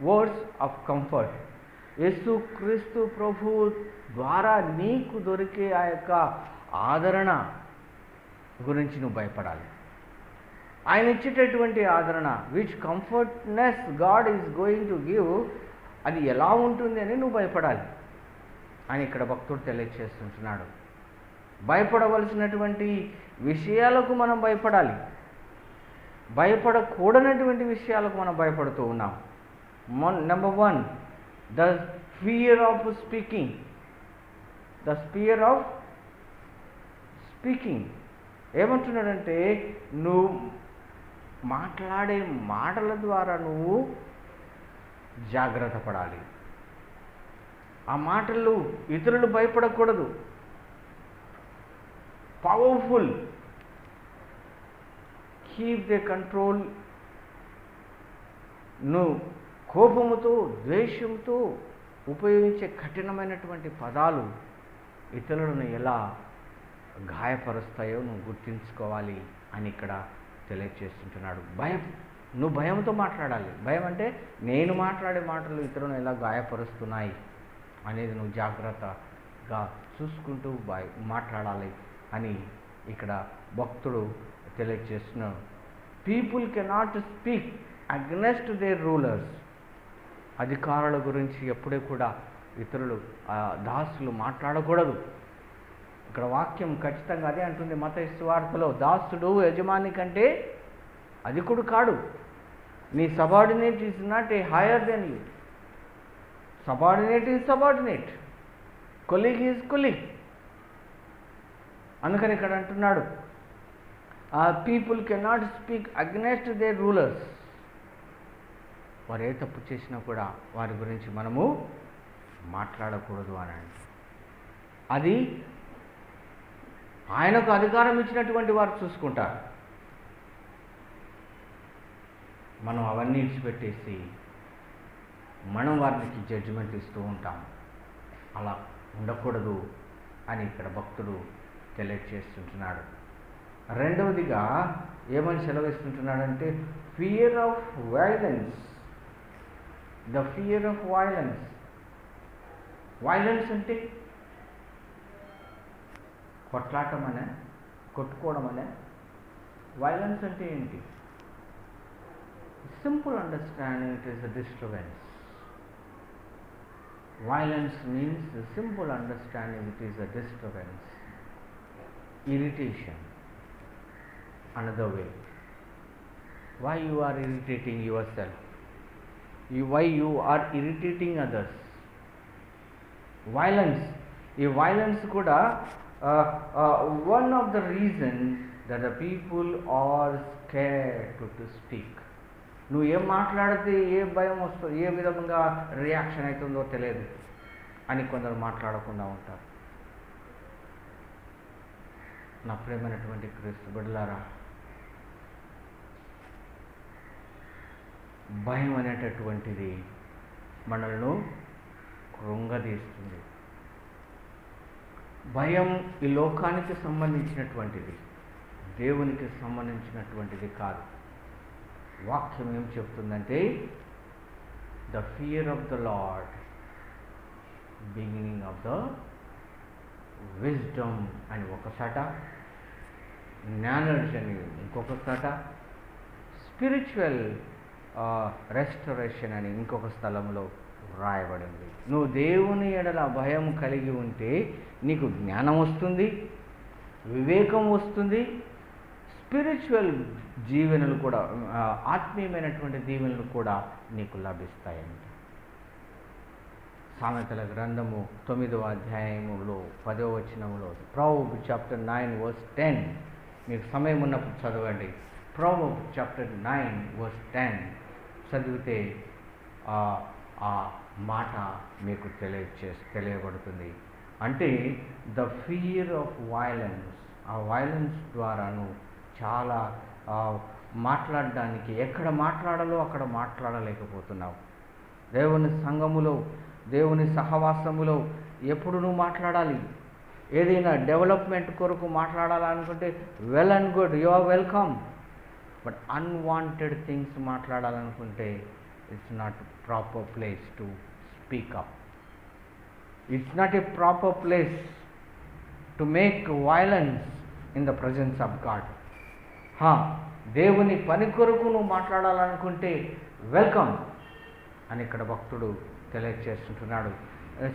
words of comfort. యేసు క్రీస్తు ప్రభు ద్వారా నీకు దొరికే ఆ యొక్క ఆదరణ గురించి నువ్వు భయపడాలి. ఆయన ఇచ్చేటటువంటి ఆదరణ, which comfortness God is going to give, అది ఎలా ఉంటుంది అని నువ్వు భయపడాలి అని ఇక్కడ భక్తుడు తెలియజేస్తుంటున్నాడు. భయపడవలసినటువంటి విషయాలకు మనం భయపడాలి. భయపడకూడనటువంటి విషయాలకు మనం భయపడుతూ ఉన్నాం. Number 1, the fear of speaking. The fear of speaking ఏమంటున్నాడంటే, నువ్వు మాట్లాడే మాటల ద్వారా నువ్వు జాగ్రత్త పడాలి. ఆ మాటలు ఇతరులు భయపడకూడదు. Powerful, keep the control. నువ్వు కోపముతో, ద్వేషంతో ఉపయోగించే కఠినమైనటువంటి పదాలు ఇతరులను ఎలా గాయపరుస్తాయో నువ్వు గుర్తించుకోవాలి అని ఇక్కడ తెలియజేస్తుంటున్నాడు. భయం, నువ్వు భయంతో మాట్లాడాలి. భయం అంటే నేను మాట్లాడే మాటలు ఇతరులను ఎలా గాయపరుస్తున్నాయి అనేది నువ్వు జాగ్రత్తగా చూసుకుంటూ మాట్లాడాలి అని ఇక్కడ భక్తుడు తెలియజేస్తున్నాడు. People cannot speak against their rulers. అధికారుల గురించి ఎప్పుడూ కూడా ఇతరులు, దాసులు మాట్లాడకూడదు. ఇక్కడ వాక్యం ఖచ్చితంగా అదే అంటుంది మత్తయి సువార్తలో. దాసుడు యజమాని కంటే అధికుడు కాడు. నీ subordinate is not a higher than you. Subordinate is subordinate, colleague is colleague. అందుకని ఇక్కడ అంటున్నాడు, people cannot speak against their rulers. వారు ఏ తప్పు చేసినా కూడా వారి గురించి మనము మాట్లాడకూడదు అని. అది ఆయనకు అధికారం ఇచ్చినటువంటి వారు చూసుకుంటారు. మనం అవన్నీ ఇచ్చిపెట్టేసి మనం వారికి జడ్జిమెంట్ ఇస్తూ ఉంటాం. అలా ఉండకూడదు అని ఇక్కడ భక్తుడు తెలియజేస్తుంటున్నాడు. రెండవదిగా ఏమని సెలవిస్తుంటున్నాడంటే fear of violence, the fear of violence. Violence అంటే కొట్లాటమనే, కొట్టుకోవడమనే. వైలెన్స్ అంటే ఏంటి? Simple understanding, it is a disturbance. Violence means the simple understanding, it is a disturbance, irritation. Another way, why you are irritating yourself, why you are irritating others. Violence, ఈ violence కూడా one of the reasons that the people are scared to speak. నువ్వు ఏం మాట్లాడితే ఏ భయం వస్తుందో, ఏ విధంగా reaction అవుతుందో తెలియదు అని కొందరు మాట్లాడకుండా ఉంటారు. నా ప్రియమైనటువంటి క్రీస్తు బిడ్డలారా, భయం అనేటటువంటిది మనల్ని కృంగదీస్తుంది. భయం ఈ లోకానికి సంబంధించినటువంటిది, దేవునికి సంబంధించినటువంటిది కాదు. వాక్యం ఏం చెప్తుందంటే the fear of the lord beginning of the wisdom అని ఒకసాట, నాలెడ్జ్ అని ఇంకొక సాట, స్పిరిచువల్ రెస్టరేషన్ అని ఇంకొక స్థలంలో వ్రాయబడింది. నువ్వు దేవుని ఎడల భయం కలిగి ఉంటే నీకు జ్ఞానం వస్తుంది, వివేకం వస్తుంది, స్పిరిచువల్ జీవనలు కూడా, ఆత్మీయమైనటువంటి దీవెనలు కూడా నీకు లభిస్తాయంట. సామెతల గ్రంథము 9వ అధ్యాయములో 10వ వచనములో, Proverbs chapter 9 verse 10, మీకు సమయం ఉన్నప్పుడు చదవండి. Proverbs chapter 9 verse 10 చదివితే ఆ మాట మీకు తెలియబడుతుంది. అంటే ద ఫియర్ ఆఫ్ వైలెన్స్, ఆ వైలెన్స్ ద్వారాను చాలా మాట్లాడడానికి, ఎక్కడ మాట్లాడాలో అక్కడ మాట్లాడలేకపోతున్నావు. దేవుని సంఘములో, దేవుని సహవాసములో ఎప్పుడు నువ్వు మాట్లాడాలి? ఏదైనా డెవలప్మెంట్ కొరకు మాట్లాడాలనుకుంటే well and good, you are welcome. But unwanted things మాట్లాడాలనుకుంటే it's not proper place to speak up. It's not a proper place to make violence in the presence of God. దేవుని పని కొరకు నువ్వు మాట్లాడాలనుకుంటే వెల్కమ్ అని ఇక్కడ భక్తుడు తెలియజేస్తుంటున్నాడు.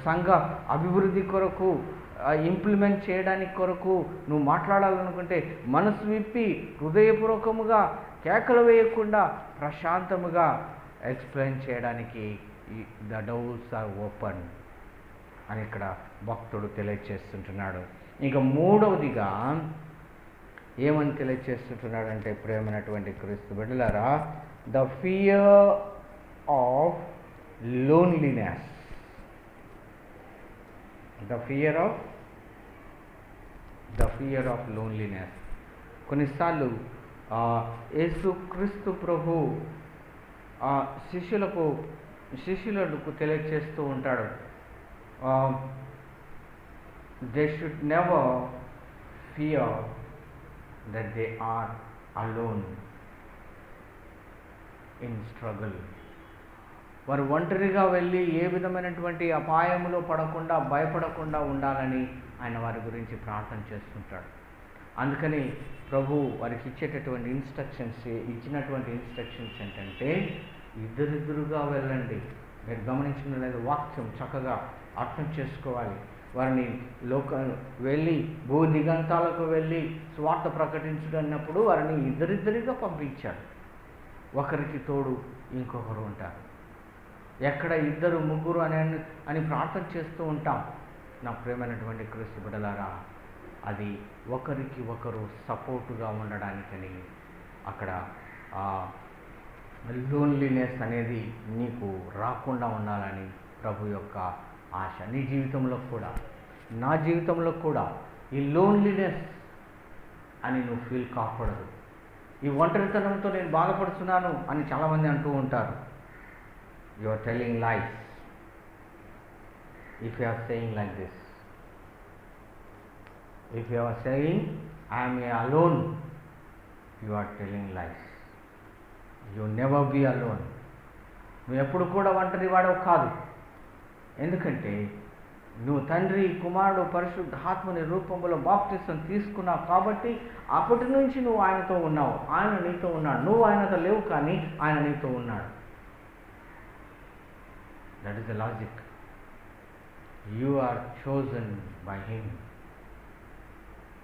సంఘ అభివృద్ధి కొరకు, ఇంప్లిమెంట్ చేయడానికి కొరకు నువ్వు మాట్లాడాలనుకుంటే మనసు విప్పి హృదయపూర్వకముగా కేకలు వేయకుండా ప్రశాంతముగా ఎక్స్ప్లెయిన్ చేయడానికి ద డోర్స్ ఆర్ ఓపెన్ అని ఇక్కడ భక్తుడు తెలియజేస్తుంటున్నాడు. ఇంకా మూడవదిగా ఏమని తెలియజేస్తుంటున్నాడంటే, ప్రేమైనటువంటి క్రీస్తు బిడ్డలారా, the fear of loneliness. The fear of loneliness. కొన్నిసార్లు యేసుక్రీస్తు ప్రభు శిష్యులకు తెలియజేస్తూ ఉంటాడు, they should never fear that they are alone in struggle. వారు ఒంటరిగా వెళ్ళి ఏ విధమైనటువంటి అపాయములో పడకుండా, భయపడకుండా ఉండాలని ఆయన వారి గురించి ప్రార్థన చేస్తుంటాడు. అందుకని ప్రభు వారికి ఇచ్చినటువంటి ఇన్స్ట్రక్షన్స్ ఏంటంటే, ఇద్దరిద్దరుగా వెళ్ళండి. మీరు గమనించిన లేదు, వాక్యం చక్కగా అర్థం చేసుకోవాలి. వారిని వెళ్ళి భూ దిగంతాలకు వెళ్ళి స్వార్థ ప్రకటించుకున్నప్పుడు వారిని ఇద్దరిద్దరిగా పంపించాడు. ఒకరికి తోడు ఇంకొకరు ఉంటారు. ఎక్కడ ఇద్దరు ముగ్గురు అని ప్రార్థన చేస్తూ ఉంటాం. నా ప్రియమైనటువంటి క్రీస్తు బిడ్డలారా, అది ఒకరికి ఒకరు సపోర్టుగా ఉండడానికని అక్కడ లోన్లీనెస్ అనేది నీకు రాకుండా ఉండాలని ప్రభు యొక్క ఆశ. నీ జీవితంలో కూడా, నా జీవితంలో కూడా ఈ లోన్లీనెస్ అని నువ్వు ఫీల్ కాకూడదు. ఈ ఒంటరితనంతో నేను బాధపడుతున్నాను అని చాలామంది అంటూ ఉంటారు. You are telling lies if you are saying like this. If you are saying I'm a alone, you are telling life. You never be alone. నువ్వు ఎప్పుడు కూడా ఒంటరి వాడవు కాదు. ఎందుకంటే నువ్వు తండ్రి, కుమారుడు, పరిశుద్ధాత్మని రూపంలో బాప్తిసం తీసుకున్నావు కాబట్టి అప్పటి నుంచి నువ్వు ఆయనతో ఉన్నావు. ఆయన నీతో ఉన్నాడు. నువ్వు ఆయనతో లేవు కానీ ఆయన నీతో ఉన్నాడు. That is the logic. You are chosen by him.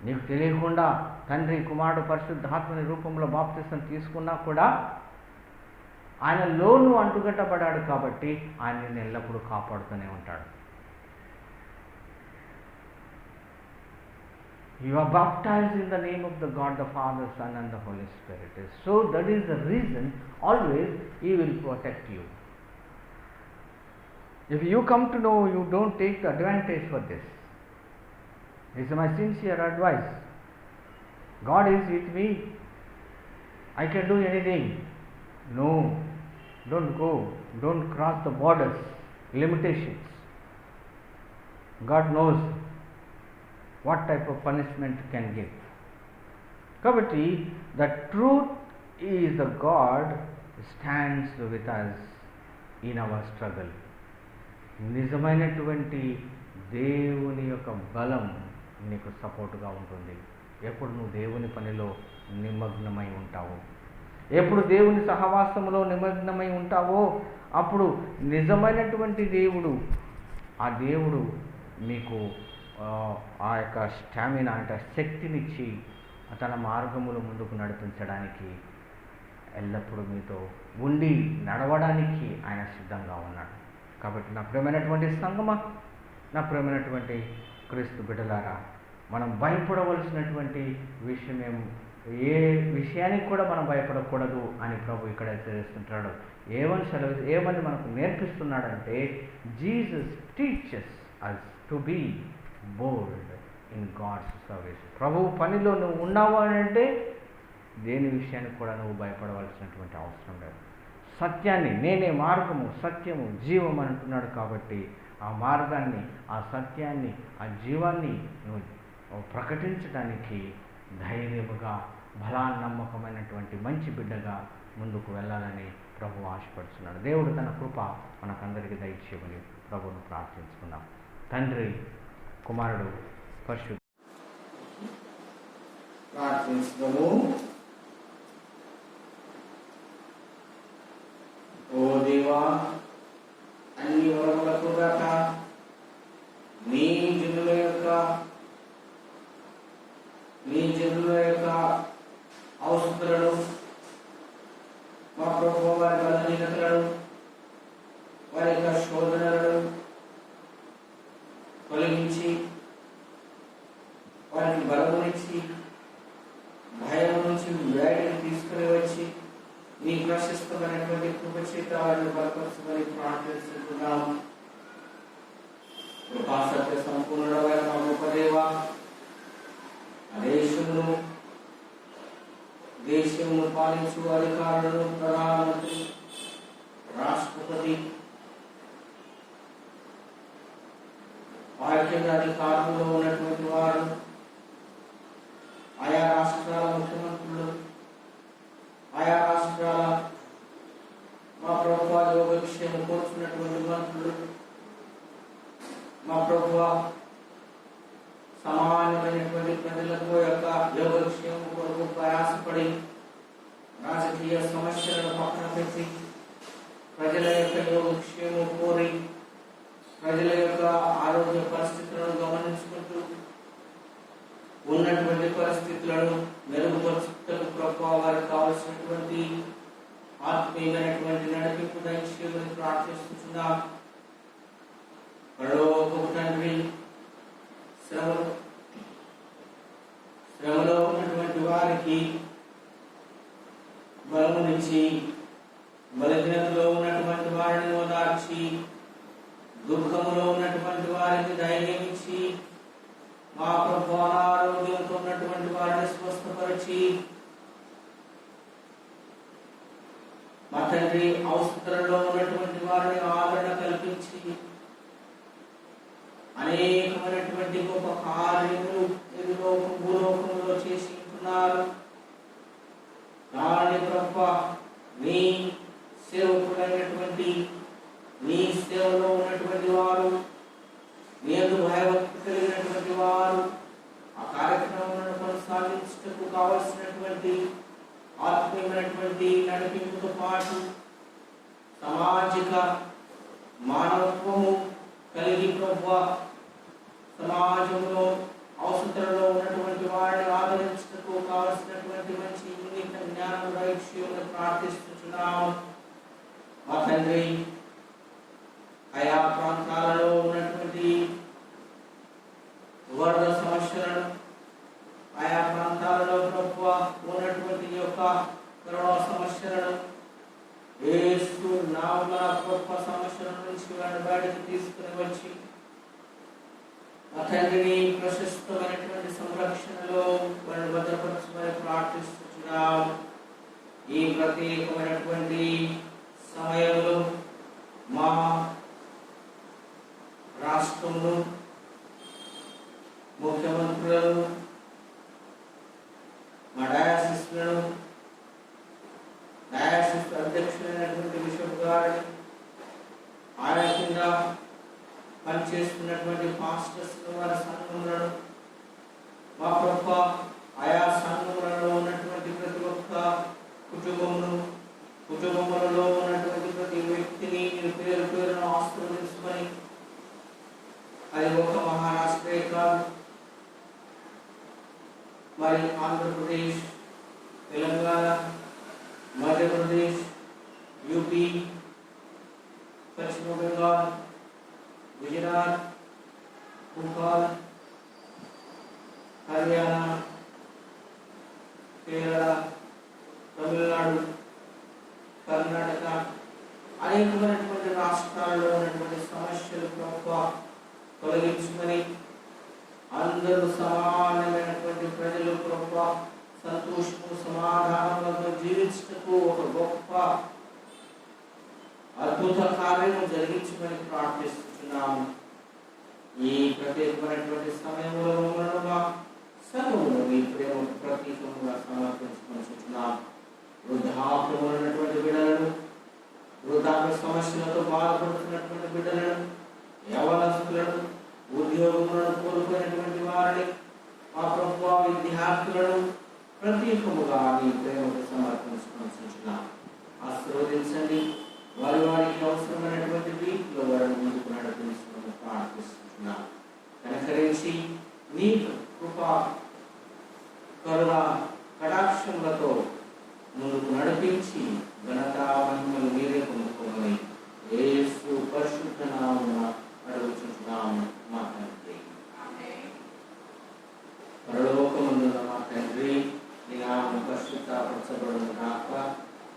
నీకు తెలియకుండా తండ్రి, కుమారుడు, పరిశుద్ధాత్మని రూపంలో బాప్తిసం తీసుకున్నా కూడా ఆయనలో నువ్వు అంటుగట్టబడ్డాడు కాబట్టి ఆయన నిన్ను ఎల్లప్పుడూ కాపాడుతూనే ఉంటాడు. You are baptized in the name of the God, the Father, Son and the Holy Spirit. So that is the reason always He will protect you. If you come to know, you don't take the advantage for this. This is my sincere advice. God is with me. I can do anything. No, don't go. Don't cross the borders, limitations. God knows what type of punishment can give. Kabatti, the truth is the God stands with us in our struggle. నిజమైనటువంటి దేవుని యొక్క బలం నీకు సపోర్టుగా ఉంటుంది. ఎప్పుడు నువ్వు దేవుని పనిలో నిమగ్నమై ఉంటావో, ఎప్పుడు దేవుని సహవాసంలో నిమగ్నమై ఉంటావో అప్పుడు నిజమైనటువంటి దేవుడు, ఆ దేవుడు మీకు ఆ యొక్క స్టామినా అంటే శక్తినిచ్చి తన మార్గములు ముందుకు నడిపించడానికి ఎల్లప్పుడూ మీతో ఉండి నడవడానికి ఆయన సిద్ధంగా ఉన్నాడు. కాబట్టి నా ప్రియమైనటువంటి సంగమా, నా ప్రియమైనటువంటి క్రీస్తు బిడ్డలారా, మనం భయపడవలసినటువంటి విషయం ఏ విషయానికి కూడా మనం భయపడకూడదు అని ప్రభు ఇక్కడ హెచ్చరిస్తుంటాడు. ఏమని మనకు నేర్పిస్తున్నాడంటే, Jesus teachers us to be bold in God's service. ప్రభువు పనిలో నువ్వు ఉన్నావు అని అంటే దేని విషయానికి కూడా నువ్వు భయపడవలసినటువంటి అవసరం లేదు. సత్యాన్ని, నేనే మార్గము, సత్యము, జీవం అని అంటున్నాడు. కాబట్టి ఆ మార్గాన్ని, ఆ సత్యాన్ని, ఆ జీవాన్ని నువ్వు ప్రకటించడానికి ధైర్యముగా, నమ్మకమైనటువంటి మంచి బిడ్డగా ముందుకు వెళ్ళాలని ప్రభు ఆశపడుతున్నాడు. దేవుడు తన కృప మనకందరికీ దయచేయమని ప్రభువును ప్రార్థించుకున్నాం. తండ్రి, కుమారుడు, పరిశుద్ధ ప్రార్థించము. ఓ దేవా, అన్ని వరములకు గాక నీ జనుల యొక్క అవసరాలను, మా ప్రభువు వారి బలహీనతలను, వారి యొక్క శోధనలను తొలగించి వారికి బలమునిచ్చి భయం నుంచి వ్యాధిని తీసుకుని వచ్చి నీ ప్రశస్తమైనటువంటి కృపచేత వారిని బలపరచమని ప్రార్థిస్తున్నాం. కృపా సత్య సంపూర్ణమైన మా గొప్ప దేవా, దేశమును పాలించు అధికారులను, ప్రధానమంత్రి, రాష్ట్రపతి, వారి కింద అధికారులు ఉన్నటువంటి వారు, ఆయా రాష్ట్రాల ముఖ్యమంత్రులు, ఆయా రాష్ట్రాల మా ప్రభుత్వ యోగక్షేమం కోరుతున్నటువంటి మంత్రులు, మా ప్రభుత్వ సామాన్యమైనటువంటి ప్రజలకు యొక్క యోగక్షేమం కొరకు ప్రయాసపడి రాజకీయ సమస్యలను పక్కన పెట్టి ప్రజల యొక్క యోగక్షేమం కోరి ప్రజల యొక్క ఆరోగ్య పరిస్థితులను గమనించుకుంటూ ఉన్నటువంటి పరిస్థితులను మెరుగుపరుచుటకు ప్రభువా వారికి కావలసినటువంటి ఆత్మీయమైనటువంటి నడిపింపు దయచేయమని ప్రార్థిస్తున్నాం. పరలోకపు తండ్రి, శ్రమలో ఉన్నటువంటి వారికి బలమునిచ్చి, బలహీనతలో ఉన్నటువంటి వారిని ఓదార్చి, దుఃఖములో ఉన్నటువంటి వారికి ధైర్యం ఇచ్చి, మా ప్రభు అనారోగ్యంతో ఉన్నటువంటి వారిని స్వస్థపరిచి, మా తండ్రి అవసరంలో ఉన్నటువంటి వారిని ఆదరణ కల్పించి అనేకమైనటువంటి గొప్ప కార్యములు భూలోకంలో చేసి ఉంటున్నారు. ఉన్నటువంటి నీ సేవలో ఉన్నటువంటి వారు, నీ యందు భయభక్తి కలిగినటువంటి వారు ఆ కార్యక్రమాలను కొనసాగించటకు కావలసినటువంటి ఆత్మీయమైనటువంటి నడిపింపుతో పాటు సామాజిక మానవత్వము కలిగి ప్రభువా సమాజంలో అవసరంలో ఉన్నటువంటి వారిని ఆదరించటకు కావలసినటువంటి మంచి ఇంగిత జ్ఞానం దయచేయమని ప్రార్థిస్తున్నాము. మా తండ్రి, ఆయా ప్రాంతాలలో ఉన్నటువంటి వరద సమస్యలను, ఆయా ప్రాంతాలలో ప్రభువా ఉన్నటువంటి యొక్క కరోనా సమస్యలను యేసు నామమున గొప్ప సమస్యల నుంచి వారిని బయటకు తీసుకుని వచ్చి మా తండ్రిని ప్రశస్తమైనటువంటి సంరక్షణలో వారిని భద్రపరచమని ప్రార్థిస్తున్నాం. ఈ ప్రత్యేకమైనటువంటి సమయంలో మా రాష్ట్రంలో ముఖ్యమంత్రులను, మా డయాసిస్లను, డయాసిస్ అధ్యక్షులైనటువంటి బిషప్ గారిని, ఆయన కింద పనిచేస్తున్నటువంటి పాస్టర్స్ వారి సంఘములను, మా ప్రభువా ఆయా సంఘములలో ఉన్నటువంటి ప్రతి ఒక్క కుటుంబములలో ఉన్నటువంటి ప్రతి వ్యక్తిని మీరు పేరు పేరును ఆశీర్వదించమని, అది ఒక మహారాష్ట్రే కాదు, మరి ఆంధ్రప్రదేశ్, తెలంగాణ, మధ్యప్రదేశ్, యూపీ, పశ్చిమ బెంగాల్, గుజరాత్, భోపాల్, హర్యానా, కేరళ, తమిళనాడు, కర్ణాటక అనేకమైనటువంటి రాష్ట్రాల్లో ఉన్నటువంటి సమస్యలు ప్రభువా తొలగించుకొని అందరూ సమానమైనటువంటి ప్రజలు ప్రభువా సంతోషము సమాధానంతో జీవించటకు ఒక గొప్ప అద్భుత కార్యము జరిగించమని ప్రార్థిస్తున్నాము. ఈ ప్రత్యేకమైనటువంటి సమయంలో మమ్మల్ని సంఘమును మీ ప్రేమ ప్రతీకముగా సమర్పించుకుంటున్నాం. వృద్ధాప్యమైనటువంటి బిడ్డలను, వృద్ధాప్య సమస్యలతో బాధపడుతున్నటువంటి బిడ్డలను, యవనస్తులను, ఉద్యోగములను కోల్పోయినటువంటి వారిని, మా ప్రభువా విద్యార్థులను ప్రత్యేకముగా మీ ప్రేమకు సమర్పించుకుంటున్నాం. ఆశీర్వదించండి. వారికి అవసరమైనటువంటి రీతిలో వారిని ముందుకు నడిపించమని ప్రార్థిస్తున్నాం. కనుకరించి నీ కృప, కరుణ, కటాక్షములతో ముందుకు నడిపించి ఘనత మహిమలు మీరే పొందుకోమని యేసు పరిశుద్ధ నామమున అడుగుచున్నాము మా తండ్రి. పరలోకమందున్న మా తండ్రి, నీ నామం పరిశుద్ధపరచబడును గాక,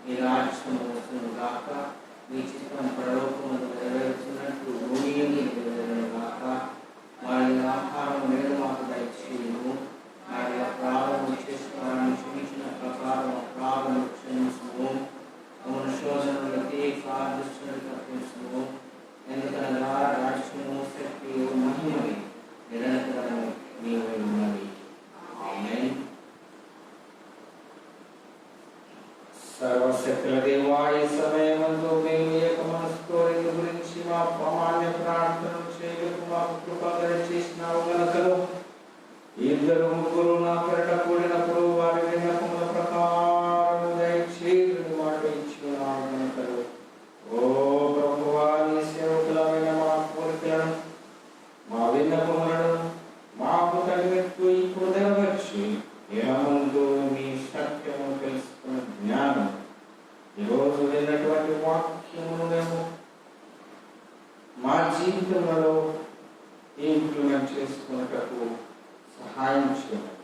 నీ రాజ్యము వచ్చును గాక, నీ చిత్తం పరలోకమందు నెరవేర్చినట్లు భూమి యందు నెరవేరును గాక. వారి ఆహారం నేడు మాకు దయచేయుము. వారి అపరాధము చేసిన వారిని క్షమించిన ప్రకారం అపరాధము క్షమించుము. మమ్మల్ని శోధనలకి సాధించని తప్పించుము. ఎందుకనగా రాజ్యము, శక్తియు, మహిమవి నిరంతరం నీవై ఉన్నవి. ఆమేన్. సర్వశక్తుల దేవా, ఈ సమయమందు మేము ఏక మనసుతో నీ గురించి మా అమాన్య ప్రార్థనలు చేయకు మాకు కృప దయచేసినావు గనుకను ఇద్దరు ముగ్గురు నా పేరిట కూడినప్పుడు వారి విన్నపముల ప్రకారం దయచేయుని మాట ఇచ్చున్నావు గనుకను. ఓ ప్రభువా, నీ సేవకులమైన మా కోరికలను, మా విన్నపములను మాకు తగినట్టు ఇప్పుడు నెరవేర్చి ఏమందు మీ సత్యము తెలుసుకున్న జ్ఞానం ఈరోజు విన్నటువంటి వాక్యమును మేము మా జీవితంలో ఇంప్లిమెంట్ చేసుకున్నటకు సహాయం చేయండి.